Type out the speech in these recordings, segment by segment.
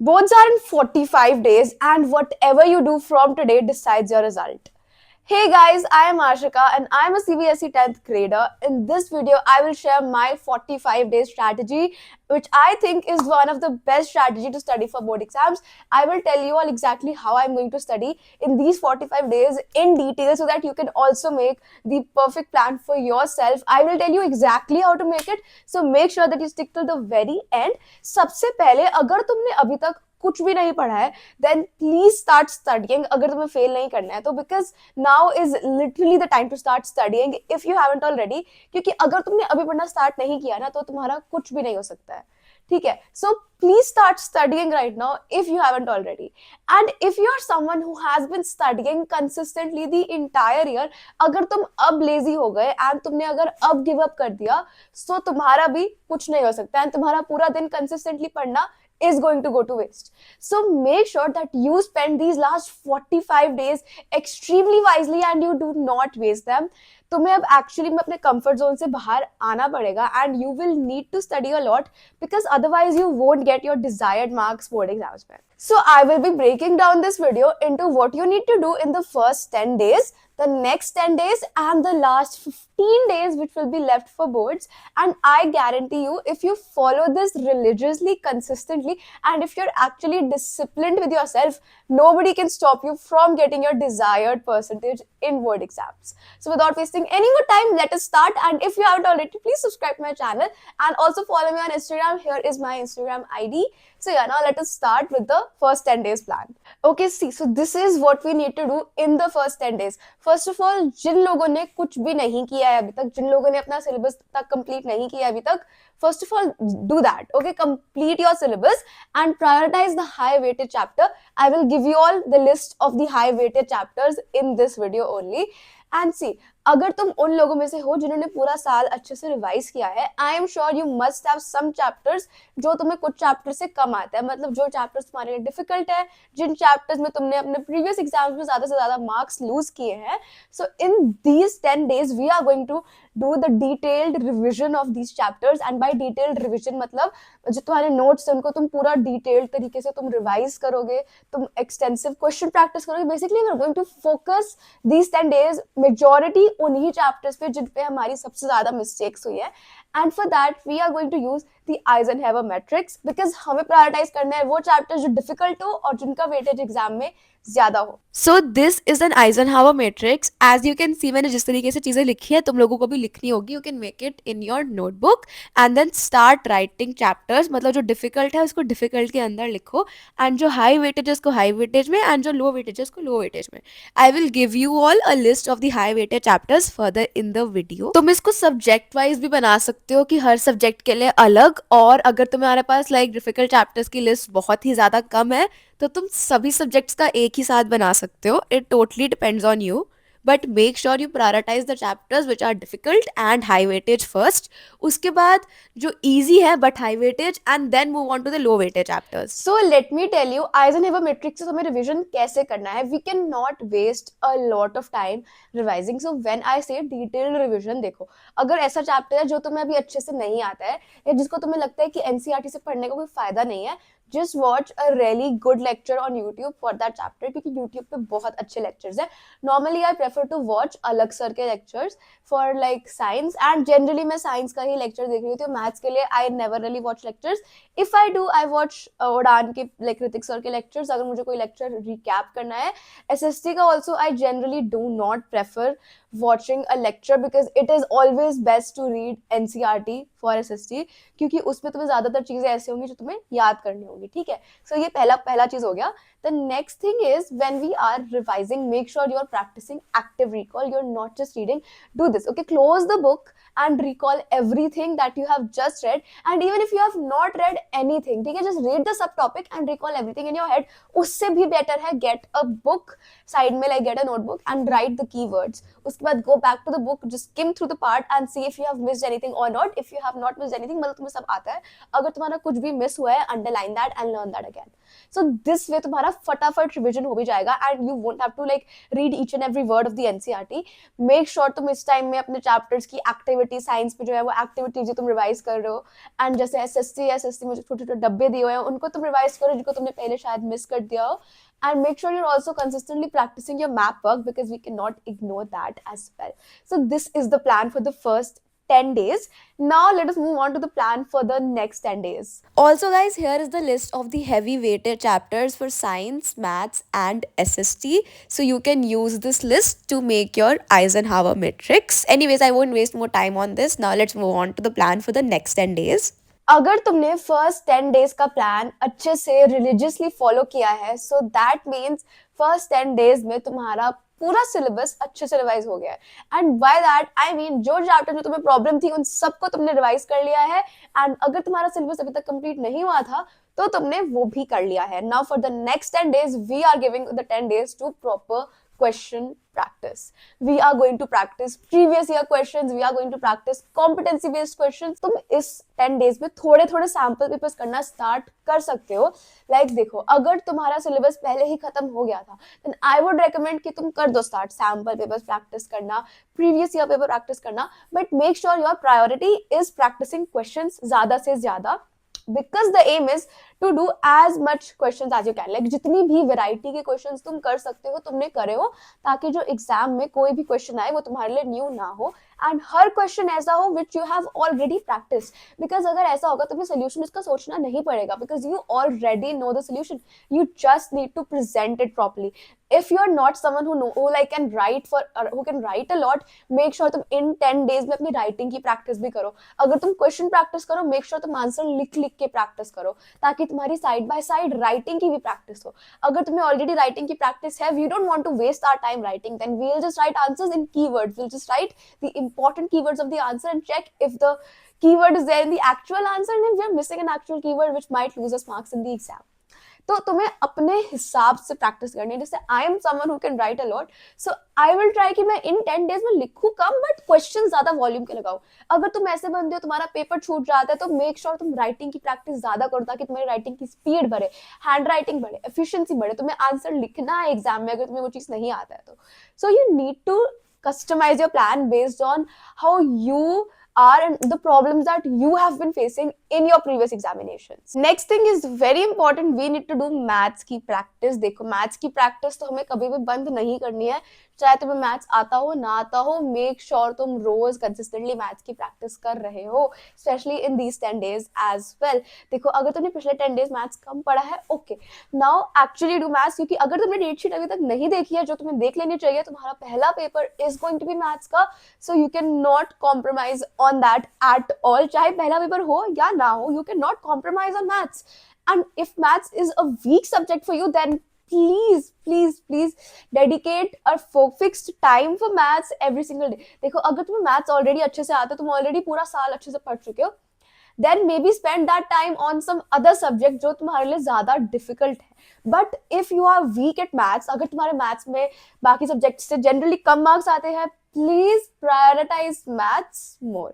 Boards are in 45 days, and whatever you do from today decides your result. Hey guys, I am Ashika and I am a CBSE 10th grader. In this video, I will share my 45-day strategy, which I think is one of the best strategy to study for board exams. I will tell you all exactly how I'm going to study in these 45 days in detail so that you can also make the perfect plan for yourself. I will tell you exactly how to make it, so make sure that you stick till the very end. सबसे पहले अगर तुमने अभी तक कुछ भी नहीं पढ़ा है, देन प्लीज स्टार्ट स्टडिंग अगर तुम्हें फेल नहीं करना है तो, because now is literally the time to start studying if you haven't already. क्योंकि अगर तुमने अभी पढ़ना स्टार्ट नहीं किया ना तो तुम्हारा कुछ भी नहीं हो सकता है. ठीक है, so please start studying right now if you haven't already. And if you are someone who has been studying consistently the entire year, अगर तुम अब लेजी हो गए एंड तुमने अगर अब गिव अप कर दिया, सो तुम्हारा भी कुछ नहीं हो सकता एंड तुम्हारा पूरा दिन कंसिस्टेंटली पढ़ना is going to go to waste. So make sure that you spend these last 45 days extremely wisely and you do not waste them. तुम्हें अब एक्चुअली में अपने कंफर्ट जोन से बाहर आना पड़ेगा and you will need to study a lot because otherwise you won't get your desired marks board exams में. So I will be breaking down this video into what you need to do in the first 10 days, the next 10 days and the last 15 days which will be left for boards. And I guarantee you, if you follow this religiously, consistently, and if you're actually disciplined with yourself, nobody can stop you from getting your desired percentage in board exams. So without wasting any more time, let us start. And if you haven't already, please subscribe to my channel and also follow me on Instagram. Here is my Instagram ID. So yeah, now let us start with the first 10 days plan. Okay, see, so this is what we need to do in the first 10 days. First of all, जिन लोगों ने कुछ भी नहीं किया है अभी तक, जिन लोगों ने अपना सिलेबस तक कंप्लीट नहीं किया अभी तक, first of all, do that. Okay, complete your syllabus and prioritize the high weighted chapter. I will give you all the list of the high weighted chapters in this video only. And see, अगर तुम उन लोगों में से हो जिन्होंने पूरा साल अच्छे से रिवाइज किया है, I am sure you must have some chapters जो तुम्हें कुछ चैप्टर से कम आता है, मतलब जो चैप्टर्स तुम्हारे लिए डिफिकल्ट है, जिन चैप्टर्स में तुमने अपने प्रीवियस एग्जाम्स में ज्यादा से ज्यादा मार्क्स लूज किए हैं. So in these 10 days we are going to do the detailed revision of these chapters. And by detailed revision मतलब जो तुम्हारे notes हैं उनको तुम पूरा detailed तरीके से तुम revise करोगे, तुम extensive question practice करोगे. Basically we are going to focus these 10 days majority उन्हीं chapters पे जिन पे हमारी सबसे ज़्यादा mistakes हुई है. And for that we are going to use the Eisenhower matrix because हमें prioritize करना है वो chapters जो difficult हो और जिनका weightage exam में ज्यादा हो. So this is an Eisenhower matrix. As you can see, मैंने जिस तरीके से चीजें लिखी है तुम लोगों को भी लिखनी होगी. You can make it in your notebook and then start writing chapters. मतलब जो difficult है उसको difficult के अंदर लिखो and जो high weightage है उसको high weightage में and जो low weightage है उसको low weightage में. I will give you all a list of the high weightage chapters further in the video. तुम इसको subject wise भी बना सकते हो कि हर subject के लिए अलग, और अगर तुम्हारे पास like difficult chapters की list बहुत ही ज़्यादा कम है तो तुम सभी सब्जेक्ट्स का एक ही साथ बना सकते हो. It totally depends on you, but make sure you prioritise the chapters which are difficult and high weightage first. उसके बाद जो ईजी है but high weightage, and then move on to the low weightage chapters. So let me tell you Eisenhower matrix से हमें revision कैसे करना है. We can not waste a lot of time revising. So when I say detailed revision, देखो अगर ऐसा chapter है जो तुम्हें अभी अच्छे से नहीं आता है या जिसको तुम्हें लगता है कि एनसीईआरटी से पढ़ने का कोई फायदा नहीं है, just watch a really good lecture on YouTube for that chapter क्योंकि YouTube पे बहुत अच्छे lectures हैं. Normally I prefer to watch अलग सर के lectures for like science and generally मैं science का ही lecture देख रही होती हूँ. Maths के लिए I never really watch lectures. If I do, I watch उड़ान के like ऋतिक सर के lectures अगर मुझे कोई lecture recap करना है. SST का also I generally do not prefer watching a lecture because it is always best to read NCERT for SST क्योंकि उसमें तुम्हें ज्यादातर चीजें ऐसी होंगी जो तुम्हें याद करनी होगी. ठीक है, सो ये पहला चीज हो गया. The next thing is when we are revising, make sure you are practicing active recall. You're not just reading. Do this. Okay, close the book and recall everything that you have just read. And even if you have not read anything, ठीक है, just read the subtopic and recall everything in your head. उससे भी better है get a book side में, like get a notebook and write the keywords. उसके बाद go back to the book, just skim through the part and see if you have missed anything और not. If you have not missed anything मतलब तुम्हें सब आता है. अगर तुम्हारा कुछ भी मिस हुआ है, underline that and learn that again. So this way तुम्हारा फटाफट रिविजन हो भी जाएगा and you won't have to like read each and every word of the NCERT. Make sure तुम इस टाइम में अपने चैप्टर्स की एक्टिविटी, साइंस में जो है वो एक्टिविटीज जो तुम रिवाइज कर रहे हो, एंड जैसे एसएससी में जो छोटे छोटे डब्बे दिए हुए हैं उनको तुम रिवाइज करो जिनको तुमने पहले शायद मिस कर दिया हो. And make sure you're also consistently practicing your map work because we cannot ignore that as well. So this is the plan for the first 10 days. Now let us move on to the plan for the next 10 days. Also, guys, here is the list of the heavy weighted chapters for science, maths, and SST. So you can use this list to make your Eisenhower matrix. Anyways, I won't waste more time on this. Now let's move on to the plan for the next 10 days. अगर तुमने first 10 days का plan अच्छे से religiously follow किया है, so that means first 10 days में तुम्हारा पूरा सिलेबस अच्छे से रिवाइज हो गया है. And by that I mean जो चैप्टर जो तुम्हें प्रॉब्लम थी उन सबको तुमने रिवाइज कर लिया है. एंड अगर तुम्हारा सिलेबस अभी तक कंप्लीट नहीं हुआ था तो तुमने वो भी कर लिया है. Now for the next 10 days we are giving the 10 days to proper question practice. We are going to practice previous year questions. We are going to practice competency based questions. तुम इस 10 days में थोड़े थोड़े sample papers करना start कर सकते हो. Like देखो, अगर तुम्हारा सिलेबस पहले ही खत्म हो गया था then I would recommend कि तुम कर दो स्टार्ट सैम्पल पेपर्स प्रैक्टिस करना, प्रीवियस ईयर पेपर प्रैक्टिस करना. But make sure your priority is practicing questions ज्यादा से ज्यादा, because the aim is to do as much questions as you can. Like जितनी भी वैरायटी के क्वेश्चंस तुम कर सकते हो तुमने करे हो, ताकि जो एग्जाम में कोई भी क्वेश्चन आए वो तुम्हारे लिए न्यू ना हो एंड हर क्वेश्चन ऐसा हो which you have already practice. Because अगर ऐसा होगा तुम्हें सोल्यूशन इसका सोचना नहीं पड़ेगा, because you already know the solution. You just need to present it properly. if you're not someone who like can write for who can write a lot, make sure तुम in 10 days में अपनी writing की practice भी करो. अगर तुम question practice करो, make sure तुम answer लिख लिख के practice करो ताकि तुम्हारी side by side writing की भी practice हो. अगर तुम्हें already writing की practice है, we don't want to waste our time writing, then we'll just write answers in keywords. We'll just write the important keywords of the answer and check if the keyword is there in the actual answer, and if we are missing an actual keyword which might lose us marks in the exam. तो तुम्हें अपने हिसाब से practice करनी है. जैसे I am someone who can write a lot, so I will try कि मैं इन 10 days में लिखूं कम बट क्वेश्चन ज्यादा वॉल्यूम के लगाऊं. अगर तुम ऐसे बंदे हो तुम्हारा पेपर छूट जाता है तो मेक श्योर तुम राइटिंग की प्रैक्टिस ज्यादा करो ताकि तुम्हारी राइटिंग की स्पीड बढ़े, हैंड राइटिंग बढ़े, एफिशिएंसी बढ़े. तुम्हें आंसर लिखना है एग्जाम में अगर तुम्हें वो चीज नहीं आता है तो. So you need to customize your plan based on how you are and the problems that you have been facing in your previous examinations. Next thing is very important, we need to do maths की practice. देखो maths की practice तो हमें कभी भी बंद नहीं करनी है, चाहे तुम्हें मैथ्स आता हो ना आता हो. मेक श्योर तुम रोज कंसिस्टेंटली मैथ्स की प्रैक्टिस कर रहे हो, specially in these 10 days as well. देखो अगर तुमने पिछले 10 days मैथ्स कम पढ़ा है, okay now actually do maths, क्योंकि अगर तुमने डेट शीट अभी तक नहीं देखी है जो तुम्हें देख लेनी चाहिए, तुम्हारा पहला paper is going to be maths का. So you can not compromise on that at all. चाहे पहला पेपर हो या ना हो, you can not compromise on maths. And if maths is a weak subject for you, then please dedicate a fixed time for maths every single day. देखो अगर तुम्हें maths already अच्छे से आता है, तुम already पूरा साल अच्छे से पढ़ चुके हो, then maybe spend that time on some other subject जो तुम्हारे लिए ज्यादा difficult है. But if you are weak at maths, अगर तुम्हारे maths में बाकी subjects से generally कम marks आते हैं, please prioritize maths more.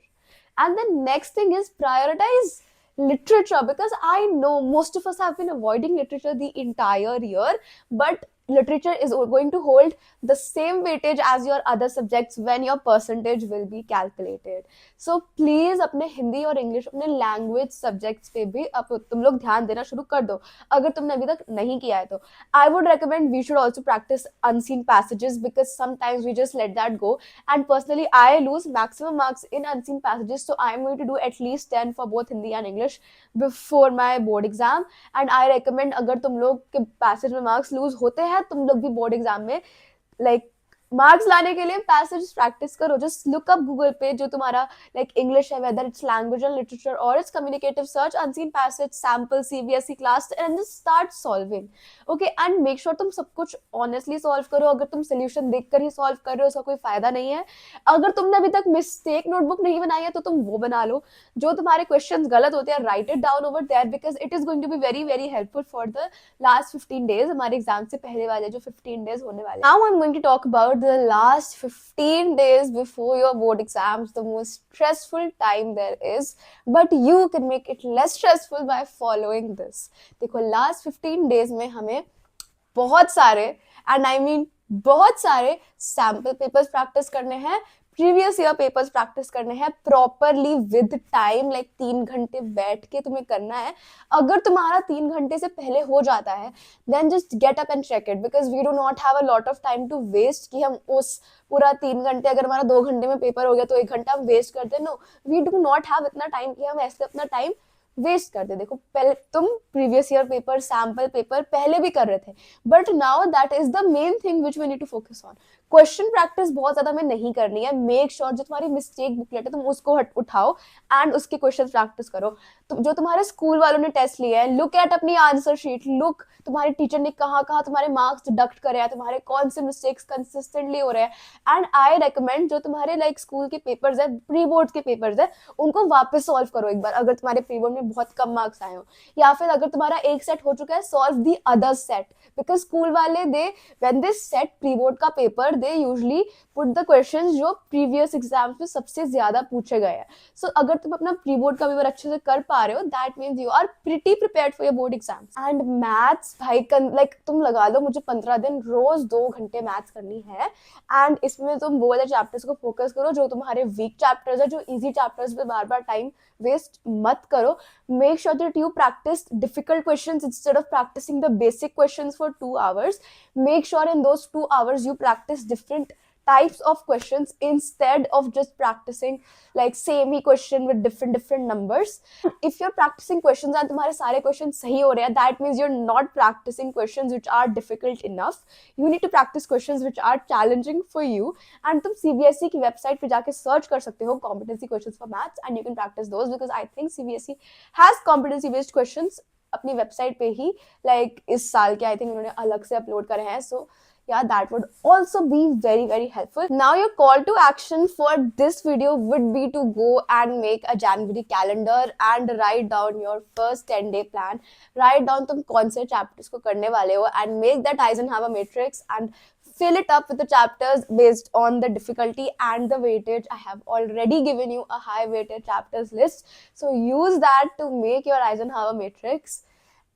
And the next thing is prioritize literature, because I know most of us have been avoiding literature the entire year, but literature is going to hold the same weightage as your other subjects when your percentage will be calculated. So please अपने हिंदी और English, अपने language subjects पे भी अब तुम लोग ध्यान देना शुरू कर दो अगर तुमने अभी तक नहीं किया है तो. I would recommend we should also practice unseen passages, because sometimes we just let that go, and personally I lose maximum marks in unseen passages, so I am going to do at least 10 for both Hindi and English before my board exam. And I recommend अगर तुम लोग के passage में marks loose होते हैं, तुम लोग भी बोर्ड एग्जाम में लाइक मार्क्स लाने के लिए पैसेज प्रैक्टिस करो. जस्ट लुक अप गूगल पे जो तुम्हारा लाइक इंग्लिश है, whether it's language and literature और it's communicative, search unseen passage sample CBSE class and just start solving. Okay, and make sure तुम सब कुछ ऑनेस्टली सॉल्व करो. अगर तुम सोल्यूशन देखकर ही सॉल्व कर रहे हो उसका कोई फायदा नहीं है. अगर तुमने अभी तक मिस्टेक नोटबुक नहीं बनाई है तो तुम वो बना लो. जो तुम्हारे क्वेश्चंस गलत होते हैं, write it down over there, because it is going to be very very helpful for the last 15 days, हमारे एग्जाम से पहले वाले जो 15 days होने वाले. Now I am going to talk about the last 15 days before your board exams, the most stressful time there is, but you can make it less stressful by following this. देखो last 15 days में हमें बहुत सारे, and I mean बहुत सारे sample papers practice करने हैं, previous year papers practice करने हैं प्रॉपरली विद टाइम, लाइक 3 घंटे बैठ के तुम्हें करना है. अगर तुम्हारा 3 घंटे से पहले हो जाता है then just get up and check it, because we do not have a lot of time to waste कि हम उस पूरा 3 घंटे, अगर हमारा 2 घंटे में पेपर हो गया तो 1 घंटा हम वेस्ट करते. No, we do not have इतना टाइम कि हम ऐसे अपना टाइम वेस्ट कर दे. देखो पहले तुम previous year paper, sample paper पहले भी कर रहे थे, but now that is the main thing which we need to focus on. Question practice बहुत ज्यादा हमें नहीं करनी है. मेक श्योर जो तुम्हारी मिस्टेक बुकलेट है तुम उसको उठाओ एंड उसके क्वेश्चन प्रैक्टिस करो. जो तुम्हारे स्कूल वालों ने टेस्ट लिया है, लुक एट अपनी आंसर शीट, लुक तुम्हारे टीचर ने कहाँ कहाँ तुम्हारे मार्क्स डिडक्ट करे हैं, तुम्हारे कौन से मिस्टेक्स कंसिस्टेंटली हो रहे हैं. एंड आई रेकमेंड जो तुम्हारे लाइक स्कूल के पेपर्स है, प्री बोर्ड के पेपर्स है, उनको वापस सॉल्व करो एक बार, अगर तुम्हारे प्री बोर्ड में बहुत कम मार्क्स आए हो, या फिर अगर तुम्हारा एक सेट हो चुका है, solve the other set. Because school वाले when they set pre board का paper, they usually put the questions जो प्रीवियस एग्जाम्स में सबसे ज्यादा पूछे गए हैं. सो अगर तुम अपना प्री बोर्ड का पेपर अच्छे से कर पा रहे हो, that means you are pretty prepared for your board exams. And maths भाई लाइक तुम लगा लो मुझे 15 दिन रोज 2 घंटे मैथ्स करनी है, एंड इसमें तुम वो वाले चैप्टर्स को फोकस करो जो तुम्हारे वीक चैप्टर्स है, जो इजी चैप्टर्स पे बार बार टाइम वेस्ट मत करो. Make sure that you practice difficult questions instead of practicing the basic questions for 2 hours. Make sure in those 2 hours you practice different types of questions instead of just practicing like same question with different numbers. If you're practicing questions and तुम्हारे सारे questions सही हो रहे हैं, that means you're not practicing questions which are difficult enough. You need to practice questions which are challenging for you. And तुम CBSE की website पे जाके search कर सकते हो competency questions for maths and you can practice those, because I think CBSE has competency based questions अपनी website पे ही, like इस साल के आई थिंक उन्होंने अलग से अपलोड करे हैं. सो yeah, that would also be very helpful. Now your call to action for this video would be to go and make a January calendar and write down your first 10-day plan. Write down तुम कौन से chapters को करने वाले हो and make that Eisenhower matrix and fill it up with the chapters based on the difficulty and the weightage. I have already given you a high weighted chapters list, so use that to make your Eisenhower matrix.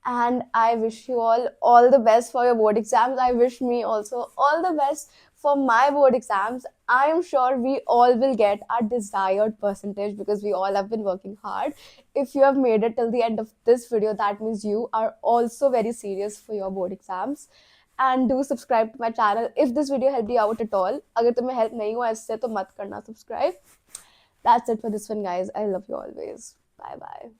And I wish you all the best for your board exams. I wish me also all the best for my board exams. I am sure we all will get our desired percentage because we all have been working hard. If you have made it till the end of this video, that means you are also very serious for your board exams. And do subscribe to my channel if this video helped you out at all. अगर तुम्हें help नहीं हुआ इससे तो मत करना subscribe. That's it for this one, guys. I love you always. Bye bye.